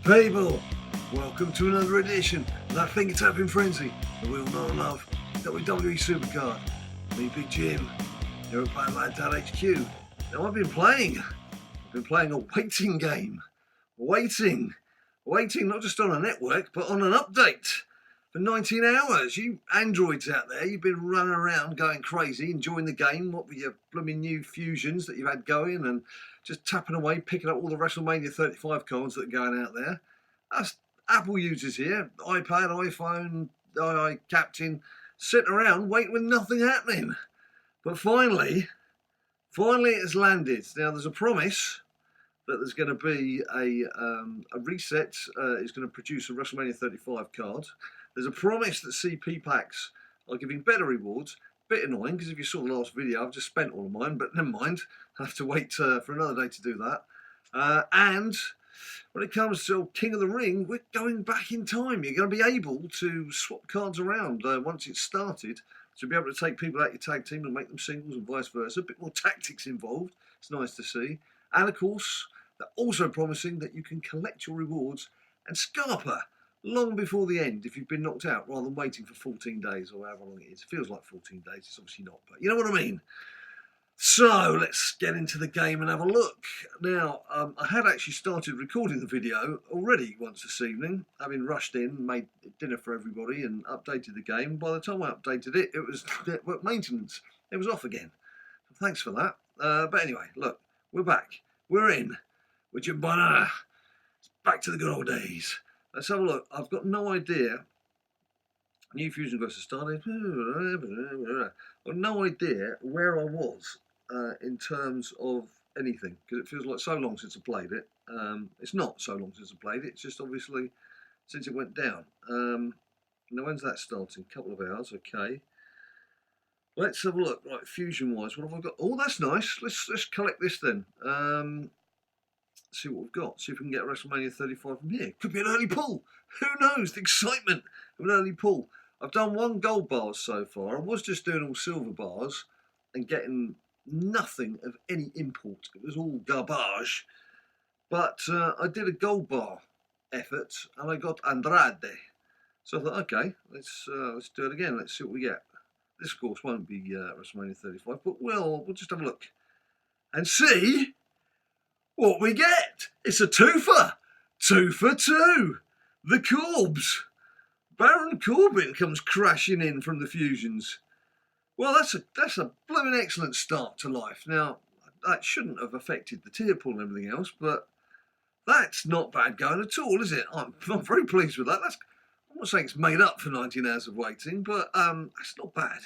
People, welcome to another edition of that finger-tapping frenzy that we all know and love, WWE SuperCard. Me, Big Jim, here at BadLadDad HQ. Now I've been playing a waiting game. Waiting not just on a network, but on an update for 19 hours. You androids out there, you've been running around going crazy, enjoying the game, what with your blooming new fusions that you've had going, and just tapping away, picking up all the WrestleMania 35 cards that are going out there. Us Apple users here, iPad, iPhone, Captain, sitting around waiting with nothing happening. But finally it's landed. Now there's a promise that there's going to be a reset. It's going to produce a WrestleMania 35 card. There's a promise that CP packs are giving better rewards. Bit annoying, because if you saw the last video, I've just spent all of mine, but never mind. I have to wait for another day to do that. And when it comes to King of the Ring, we're going back in time. You're going to be able to swap cards around once it's started, to be able to take people out your tag team and make them singles and vice versa. A bit more tactics involved. It's nice to see. And of course, they're also promising that you can collect your rewards and scarper long before the end if you've been knocked out, rather than waiting for 14 days or however long it is. It feels like 14 days, it's obviously not, but you know what I mean. So let's get into the game and have a look. Now, I had actually started recording the video already once this evening, having rushed in, made dinner for everybody and updated the game. By the time I updated it, it was network maintenance. It was off again. Thanks for that. But anyway, look, we're back. We're in. We're Jimbana. It's back to the good old days. Let's have a look. I've got no idea. New fusion goes to started. I've got no idea where I was in terms of anything, because it feels like so long since I played it. It's not so long since I played it. It's just obviously since it went down. Now when's that starting? A couple of hours. Okay. Let's have a look. Right, fusion-wise, what have I got? Oh, that's nice. Let's collect this then. See what we've got. See if we can get WrestleMania 35 from here. Could be an early pull. Who knows? The excitement of an early pull. I've done one gold bars so far. I was just doing all silver bars and getting nothing of any import. It was all garbage. But I did a gold bar effort and I got Andrade. So I thought, okay, let's do it again. Let's see what we get. This, of course, won't be WrestleMania 35, but we'll just have a look and see what we get. It's a twofer. 2 for 2. The Corbs. Baron Corbin comes crashing in from the fusions. Well, that's a blooming excellent start to life. Now, that shouldn't have affected the tier pool and everything else, but that's not bad going at all, is it? I'm very pleased with that. I'm not saying it's made up for 19 hours of waiting, but that's not bad.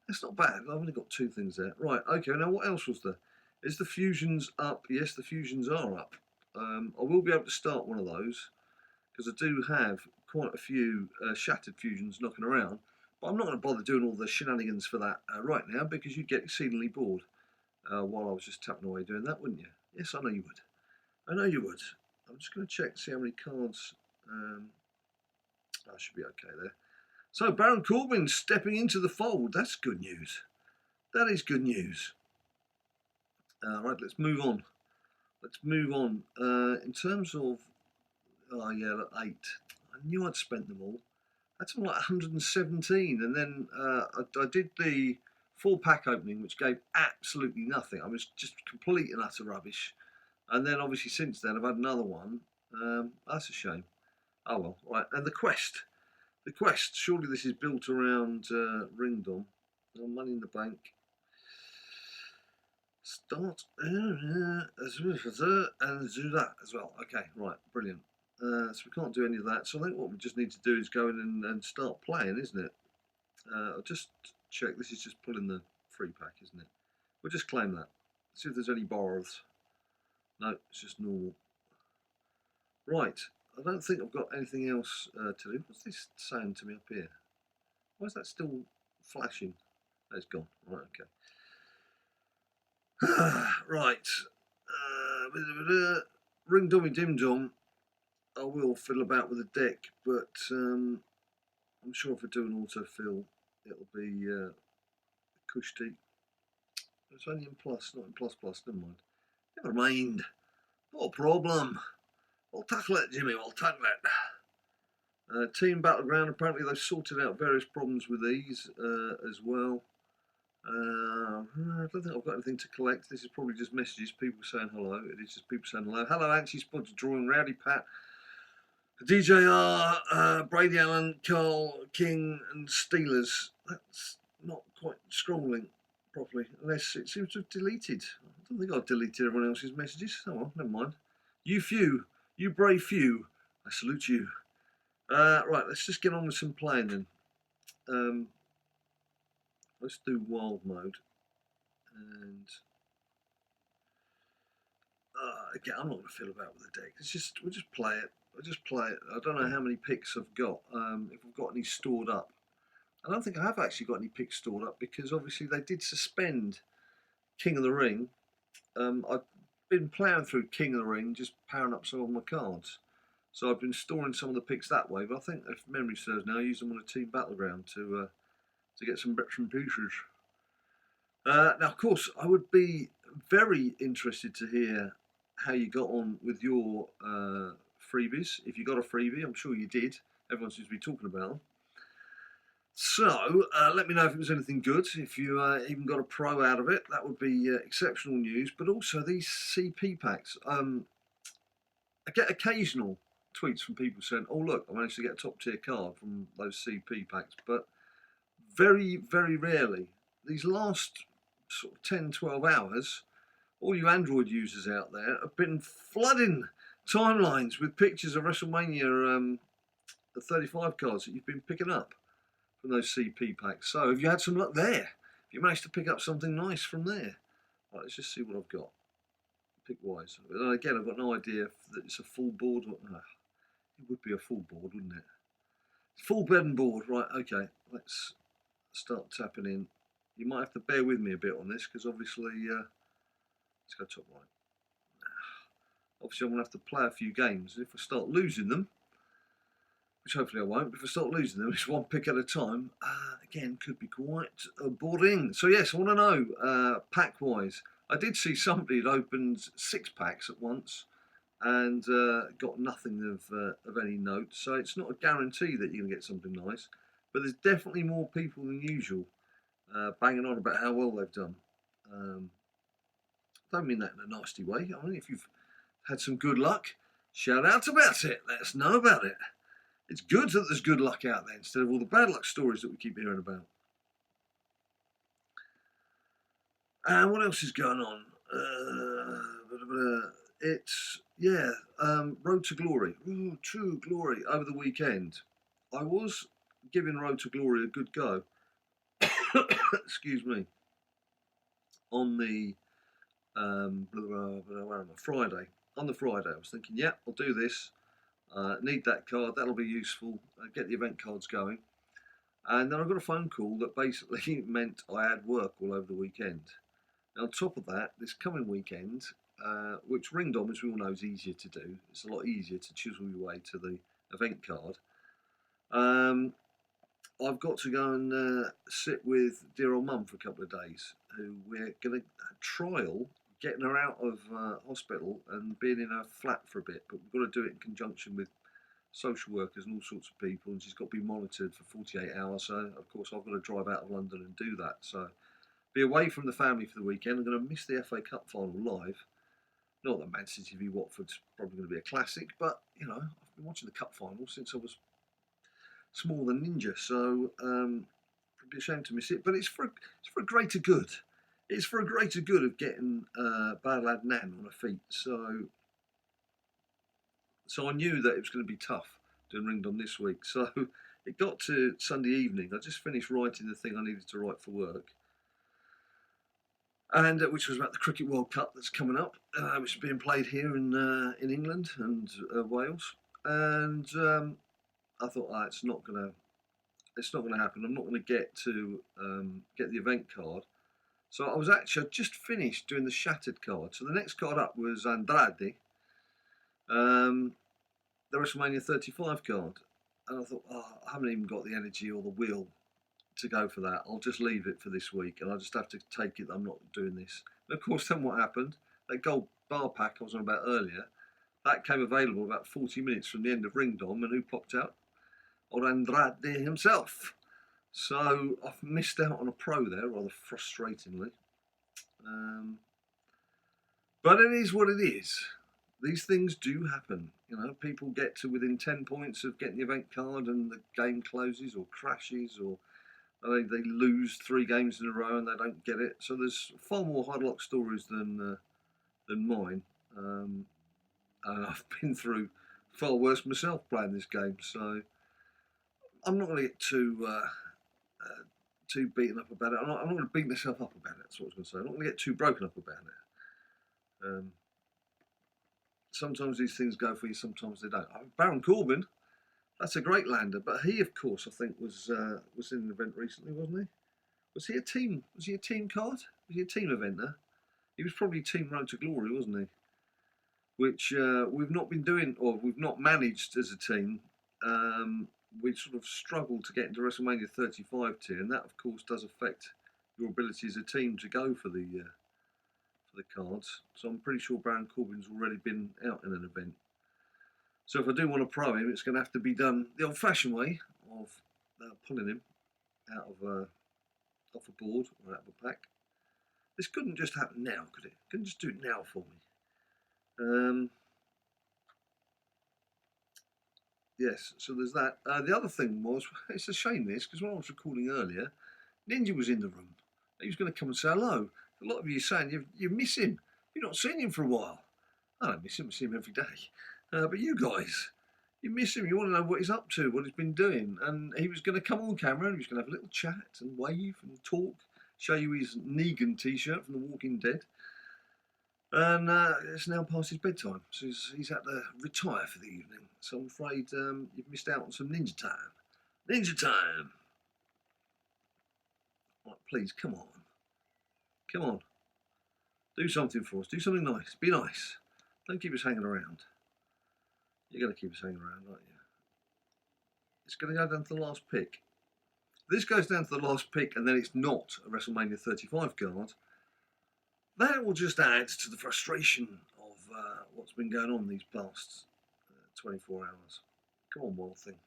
That's not bad. I've only got 2 things there. Right, okay, now what else was there? Is the fusions up? Yes, the fusions are up. I will be able to start one of those, because I do have quite a few shattered fusions knocking around. But I'm not going to bother doing all the shenanigans for that right now, because you'd get exceedingly bored while I was just tapping away doing that, wouldn't you? Yes, I know you would. I know you would. I'm just going to check, see how many cards. I should be okay there. So Baron Corbin stepping into the fold. That's good news. That is good news. Right, let's move on. Let's move on. In terms of, oh yeah, look, 8. I knew I'd spent them all. That's like 117, and then I did the 4-pack opening, which gave absolutely nothing. I was just complete and utter rubbish. And then obviously since then I've had another one. That's a shame. Oh well, right. And the quest. The quest. Surely this is built around Ringdom. Money in the Bank. Start and do that as well. Okay, right, brilliant. So we can't do any of that. So I think what we just need to do is go in and start playing, isn't it? I'll just check. This is just pulling the 3-pack, isn't it? We'll just claim that. See if there's any bars. No, it's just normal. Right. I don't think I've got anything else to do. What's this saying to me up here? Why is that still flashing? Oh, it's gone. Right, okay. Right. Ring Dummy Dim Dum. I will fiddle about with the deck, but I'm sure if I do an autofill, it'll be cushy. It's only in plus, not in plus plus. Never mind. Never mind. Not a problem. We'll tackle it, Jimmy, we'll tackle it. Team Battleground, apparently they've sorted out various problems with these as well. I don't think I've got anything to collect. This is probably just messages, people saying hello. It is just people saying hello. Hello, Angie Spud, Drawing, Rowdy Pat, DJR, Brady Allen, Carl, King, and Steelers. That's not quite scrolling properly, unless it seems to have deleted. I don't think I've deleted everyone else's messages. Oh well, never mind. You few, you brave few, I salute you. Right, let's just get on with some playing then. Let's do wild mode. And again, I'm not going to fill about with the deck. We'll just play it. I don't know how many picks I've got. If I've got any stored up. I don't think I have actually got any picks stored up because obviously they did suspend King of the Ring. I've been playing through King of the Ring, just powering up some of my cards. So I've been storing some of the picks that way. But I think, if memory serves now, I use them on a team battleground to get some bits and pieces. Now, of course, I would be very interested to hear how you got on with your freebies. If you got a freebie, I'm sure you did. Everyone seems to be talking about them. So, let me know if it was anything good. If you even got a pro out of it, that would be exceptional news. But also these CP packs. I get occasional tweets from people saying, oh, look, I managed to get a top tier card from those CP packs. But very, very rarely. These last sort of 10, 12 hours, all you Android users out there have been flooding timelines with pictures of WrestleMania the 35 cards that you've been picking up from those CP packs. So have you had some luck there? Have you managed to pick up something nice from there? Right, let's just see what I've got. Pick wise. And again, I've got no idea if it's a full board or it would be a full board, wouldn't it? Full bed and board. Right, okay. Let's start tapping in. You might have to bear with me a bit on this because obviously, let's go top right. Obviously, I'm going to have to play a few games. If I start losing them, which hopefully I won't, but if I start losing them, it's one pick at a time. Again, could be quite boring. So yes, I want to know, pack-wise. I did see somebody that opened 6 packs at once and got nothing of any note. So it's not a guarantee that you're going to get something nice. But there's definitely more people than usual banging on about how well they've done. Don't mean that in a nasty way. I mean, if you've had some good luck, shout out about it. Let us know about it. It's good that there's good luck out there instead of all the bad luck stories that we keep hearing about. And what else is going on? Road to Glory. Ooh, true glory over the weekend. I was giving Road to Glory a good go. Excuse me. On the Friday. On the Friday, I was thinking, yeah, I'll do this. Need that card. That'll be useful. Get the event cards going. And then I got a phone call that basically meant I had work all over the weekend. Now, on top of that, this coming weekend, which Ring Dom, as we all know, is easier to do. It's a lot easier to chisel your way to the event card. I've got to go and sit with dear old mum for a couple of days, who we're going to trial getting her out of hospital and being in her flat for a bit, but we've got to do it in conjunction with social workers and all sorts of people, and she's got to be monitored for 48 hours, so of course I've got to drive out of London and do that, so be away from the family for the weekend. I'm going to miss the FA Cup final live. Not that Man City v Watford's probably going to be a classic, but you know, I've been watching the cup final since I was small than Ninja, so I'd be ashamed to miss it, but it's for a greater good. It's for a greater good of getting Bad Lad Nan on her feet. So I knew that it was going to be tough doing Ring Dom this week. So it got to Sunday evening. I just finished writing the thing I needed to write for work, and which was about the Cricket World Cup that's coming up, which is being played here in England and Wales. And I thought, it's not going to happen. I'm not going to get the event card. So I'd just finished doing the shattered card. So the next card up was Andrade, the WrestleMania 35 card. And I thought, I haven't even got the energy or the will to go for that. I'll just leave it for this week, and I'll just have to take it that I'm not doing this. And of course, then what happened? That gold bar pack I was on about earlier, that came available about 40 minutes from the end of Ringdom, and who popped out? Old Andrade himself. So I've missed out on a pro there, rather frustratingly. But it is what it is. These things do happen. You know, people get to within 10 points of getting the event card and the game closes or crashes, or they lose 3 games in a row and they don't get it. So there's far more hard luck stories than mine. And I've been through far worse myself playing this game. So I'm not going to get too beaten up about it. I'm not going to beat myself up about it. That's what I was going to say. I'm not going to get too broken up about it. Sometimes these things go for you, sometimes they don't. Baron Corbin, that's a great lander, but he, of course, I think was in an event recently, wasn't he? Was he a team? Was he a team card? Was he a team eventer? He was probably Team Road to Glory, wasn't he? Which we've not been doing, or we've not managed as a team. We sort of struggled to get into WrestleMania 35 tier, and that, of course, does affect your ability as a team to go for the cards. So I'm pretty sure Baron Corbin's already been out in an event. So if I do want to pro him, it's going to have to be done the old-fashioned way of pulling him out of off a board or out of a pack. This couldn't just happen now, could it? Couldn't just do it now for me. Yes, so there's that. The other thing was, it's a shame this, because when I was recording earlier, Ninja was in the room. He was going to come and say hello. A lot of you are saying you miss him. You've not seen him for a while. I don't miss him. I see him every day. But you guys, you miss him. You want to know what he's up to, what he's been doing. And he was going to come on camera and he was going to have a little chat and wave and talk, show you his Negan t-shirt from The Walking Dead. And it's now past his bedtime, so he's had to retire for the evening. So I'm afraid you've missed out on some Ninja time. Ninja time! Right, please, come on. Come on. Do something for us. Do something nice. Be nice. Don't keep us hanging around. You're going to keep us hanging around, aren't you? It's going to go down to the last pick. If this goes down to the last pick and then it's not a WrestleMania 35 card, that will just add to the frustration of what's been going on these past 24 hours. Come on, Wild Thing.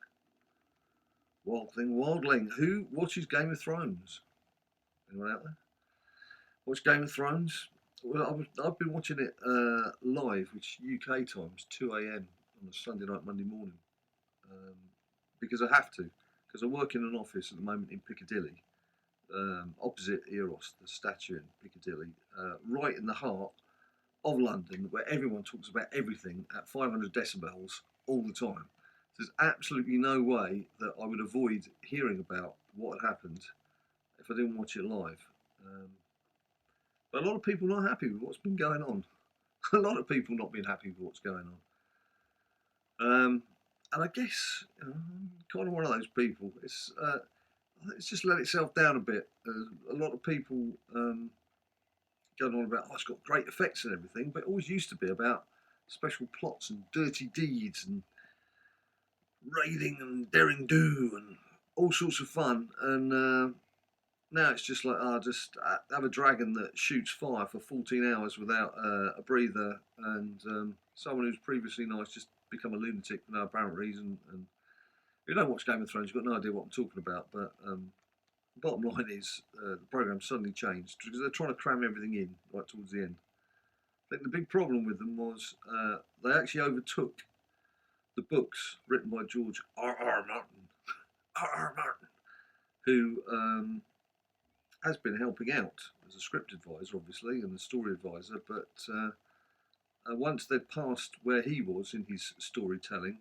Wild Thing, Wildling. Who watches Game of Thrones? Anyone out there? Watch Game of Thrones? Well, I've been watching it live, which UK times 2 a.m. on a Sunday night, Monday morning, because I have to, because I work in an office at the moment in Piccadilly, opposite Eros, the statue in Piccadilly, right in the heart of London, where everyone talks about everything at 500 decibels all the time. There's absolutely no way that I would avoid hearing about what had happened if I didn't watch it live. But a lot of people not happy with what's been going on. A lot of people not being happy with what's going on. And I guess, you know, I'm kind of one of those people. It's just let itself down a bit. A lot of people going on about, oh, it's got great effects and everything, but it always used to be about special plots and dirty deeds and raiding and daring do and all sorts of fun. And now it's just like, just have a dragon that shoots fire for 14 hours without a breather, and someone who's previously nice just become a lunatic for no apparent reason. And if you don't watch Game of Thrones, you've got no idea what I'm talking about. But the bottom line is the programme suddenly changed because they're trying to cram everything in right towards the end. I think the big problem with them was they actually overtook the books written by George R.R. Martin. R.R. Martin, who has been helping out as a script advisor, obviously, and a story advisor, but once they'd passed where he was in his storytelling,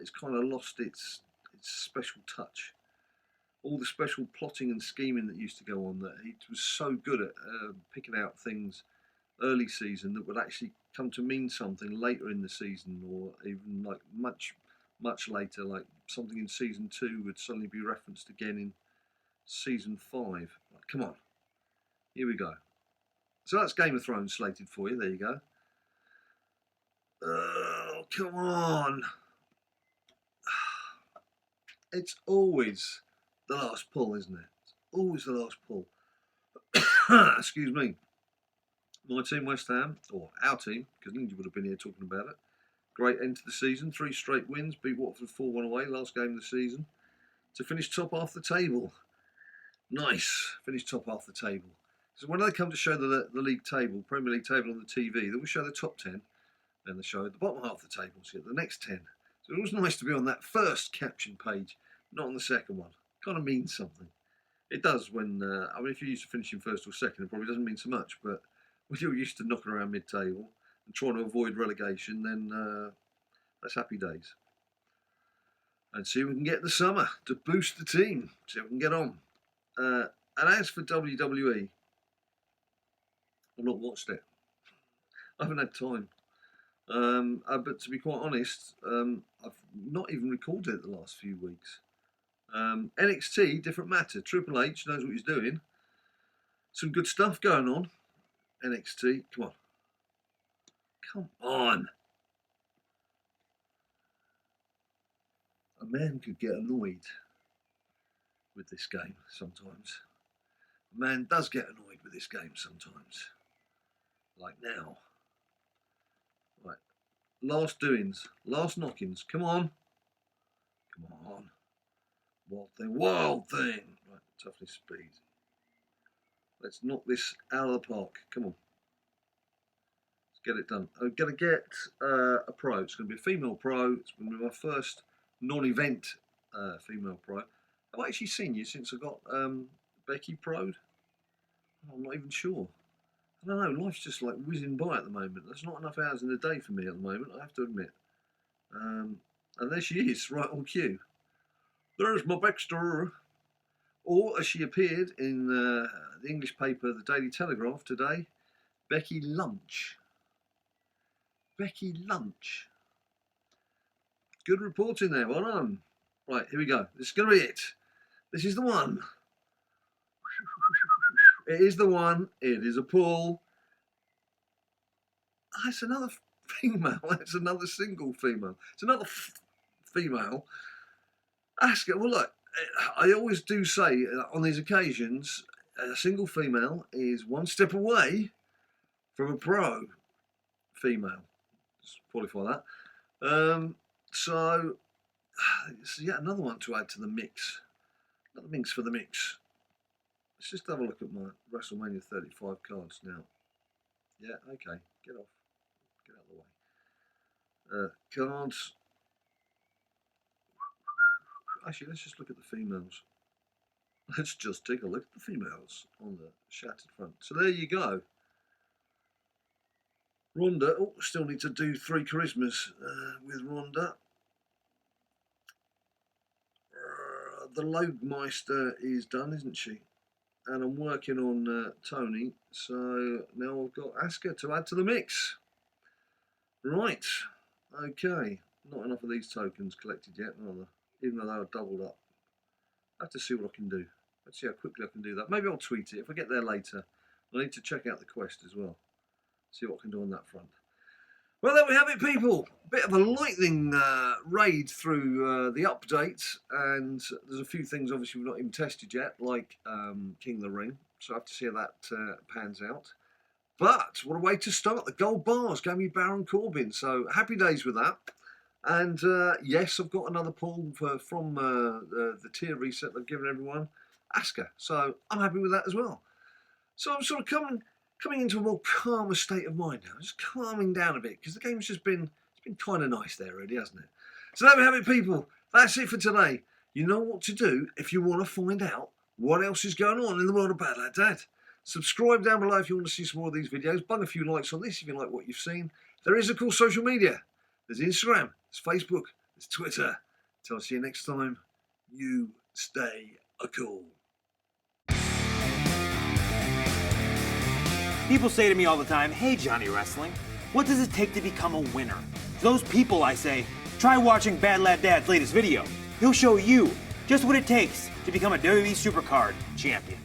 it's kind of lost its special touch. All the special plotting and scheming that used to go on, that he was so good at picking out things early season that would actually come to mean something later in the season, or even like much later, like something in season 2 would suddenly be referenced again in season 5. Right, come on, here we go. So that's Game of Thrones slated for you. There you go. Oh, come on. It's always the last pull, isn't it? It's always the last pull. Excuse me. My team, West Ham, or our team, because Ninja would have been here talking about it, Great end to the season. 3 straight wins. Beat Watford 4-1 away. Last game of the season. To finish top half the table. Nice. Finish top half the table. So when they come to show the league table, Premier League table on the TV, they will show the top 10. Then they show the bottom half of the table. So you get the next 10. So it was nice to be on that first caption page, not on the second one. Kind of means something. It does when, I mean, if you're used to finishing first or second, it probably doesn't mean so much. But when you're used to knocking around mid-table and trying to avoid relegation, then that's happy days. And see if we can get in the summer to boost the team. See if we can get on. And as for WWE, I've not watched it. I haven't had time. But to be quite honest, I've not even recorded it the last few weeks. NXT, different matter. Triple H knows what he's doing. Some good stuff going on. NXT, come on. Come on. A man could get annoyed with this game sometimes. A man does get annoyed with this game sometimes. Like now. Right. Last doings. Last knockings. Come on. Come on. Wild thing. Wild thing. Right. Toughness, speed. Let's knock this out of the park. Come on. Let's get it done. I'm going to get a pro. It's going to be a female pro. It's going to be my first non-event female pro. I've actually seen you since I got Becky pro'd. I'm not even sure. I don't know, life's just like whizzing by at the moment. There's not enough hours in the day for me at the moment, I have to admit. And there she is, right on cue. There's my Baxter. Or, as she appeared in the English paper, the Daily Telegraph today, Becky Lunch. Becky Lunch. Good reporting there, well done. Right, here we go. This is going to be it. This is the one. It is the one. It is a pull. That's another female. That's another single female. It's another female. Ask her. Well, look, I always do say on these occasions, a single female is one step away from a pro female. Just qualify that. So, it's yet another one to add to the mix. Another mix for the mix. Let's just have a look at my WrestleMania 35 cards now. Yeah, okay. Get off. Get out of the way. Cards. Actually, let's just look at the females. Let's just take a look at the females on the shattered front. So there you go. Ronda. Oh, still need to do 3 charismas with Ronda. The Logmeister is done, isn't she? And I'm working on Tony, so now I've got Asuka to add to the mix. Right, okay. Not enough of these tokens collected yet, are there? Even though they are doubled up. I have to see what I can do. Let's see how quickly I can do that. Maybe I'll tweet it if I get there later. I need to check out the quest as well. See what I can do on that front. Well, there we have it, people. Bit of a lightning raid through the updates, and there's a few things obviously we've not even tested yet, like King of the Ring. So I have to see how that pans out. But what a way to start. The gold bars gave me Baron Corbin, so happy days with that. And yes, I've got another pull from the tier reset they've given everyone, Asuka. So I'm happy with that as well. So I'm sort of coming into a more calmer state of mind now, just calming down a bit, because the game's just been, it's been kind of nice there already, hasn't it? So there we have it, people. That's it for today. You know what to do if you want to find out what else is going on in the world of BadLadDad. Subscribe down below if you want to see some more of these videos. Bung a few likes on this if you like what you've seen. There is, of course, social media. There's Instagram, there's Facebook, there's Twitter. Till I see you next time, you stay cool. People say to me all the time, hey Johnny Wrestling, what does it take to become a winner? To those people I say, try watching BadLadDad's latest video. He'll show you just what it takes to become a WWE SuperCard champion.